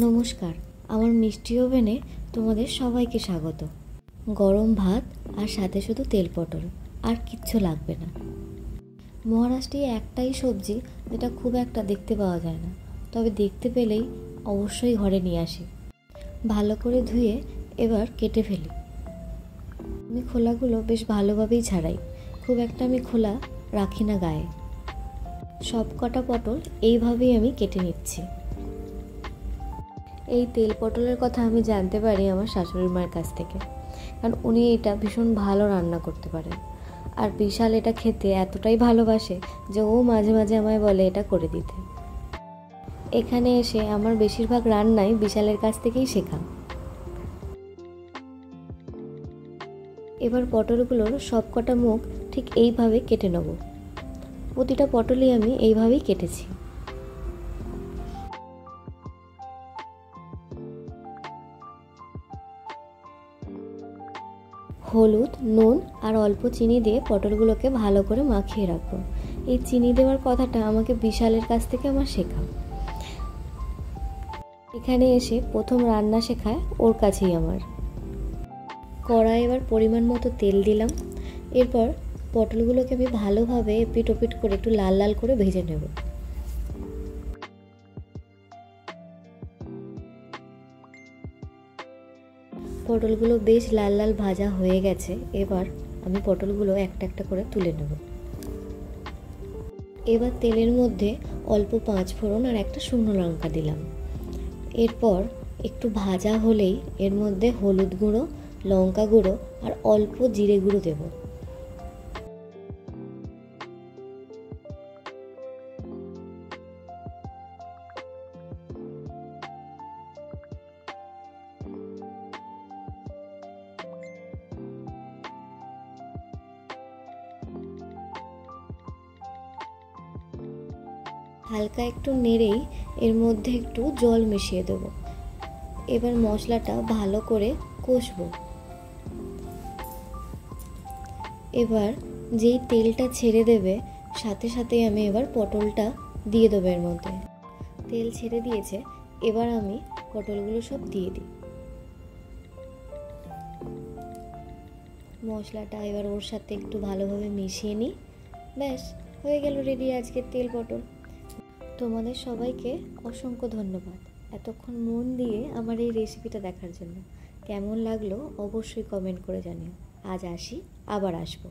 নমস্কার, আমার মিষ্টি ওভেনে তোমাদের সবাইকে স্বাগত। গরম ভাত আর সাথে শুধু তেল পটল, আর কিচ্ছু লাগবে না। মহারাষ্ট্রে একটাই সবজি যেটা খুব একটা দেখতে পাওয়া যায় না, তবে দেখতে পেলেই অবশ্যই ঘরে নিয়ে আসি। ভালো করে ধুয়ে এবার কেটে ফেলি। আমি খোলাগুলো বেশ ভালোভাবেই ছাড়াই, খুব একটা আমি খোলা রাখি না গায়ে। সব কটা পটল এইভাবেই আমি কেটে নিচ্ছি। এই তেল পটলের কথা আমি জানতে পারি আমার শাশুড়ির মায়ের কাছ থেকে, কারণ উনি এটা ভীষণ ভালো রান্না করতে পারেন। আর বিশাল এটা খেতে এতটাই ভালোবাসে যে ও মাঝে মাঝে আমায় বলে এটা করে দিতে। এখানে এসে আমার বেশিরভাগ রান্নাই বিশালের কাছ থেকেই শেখা। এবার পটলগুলোর সব কটা মুখ ঠিক এইভাবে কেটে নেব। প্রতিটা পটলই আমি এইভাবেই কেটেছি। হলুদ, নুন আর অল্প চিনি দিয়ে পটলগুলোকে ভালো করে মাখিয়ে রাখবো। এই চিনি দেওয়ার কথাটা আমাকে বিশালের কাছ থেকে আমার শেখা। এখানে এসে প্রথম রান্না শেখায় ওর কাছেই আমার। কড়াই এবার পরিমাণ মতো তেল দিলাম। এরপর পটলগুলোকে আমি ভালোভাবে এপিট ওপিট করে একটু লাল লাল করে ভেজে নেব। পটলগুলো বেশ লাল লাল ভাজা হয়ে গেছে। এবার আমি পটলগুলো একটা একটা করে তুলে নেব। এবার তেলের মধ্যে অল্প 5 ফোড়ন আর একটা শুকনো লঙ্কা দিলাম। এরপর একটু ভাজা হলেই এর মধ্যে হলুদ গুঁড়ো, লঙ্কা গুঁড়ো আর অল্প জিরে গুঁড়ো দেব। হালকা একটু নেড়েই এর মধ্যে একটু জল মিশিয়ে দেব। এবার মশলাটা ভালো করে কষবো। এবার যেই তেলটা ছেড়ে দেবে সাথে সাথে আমি এবার পটলটা দিয়ে দেবো এর মধ্যে। তেল ছেড়ে দিয়েছে, এবার আমি পটলগুলো সব দিয়ে দিই। মশলাটা এবার ওর সাথে একটু ভালোভাবে মিশিয়ে নিই। ব্যাস, হয়ে গেল রেডি আজকের তেল পটল। তোমাদের সবাইকে অসংখ্য ধন্যবাদ এতক্ষণ মন দিয়ে আমার এই রেসিপিটা দেখার জন্য। কেমন লাগলো অবশ্যই কমেন্ট করে জানিও। আজ আসি, আবার আসবো।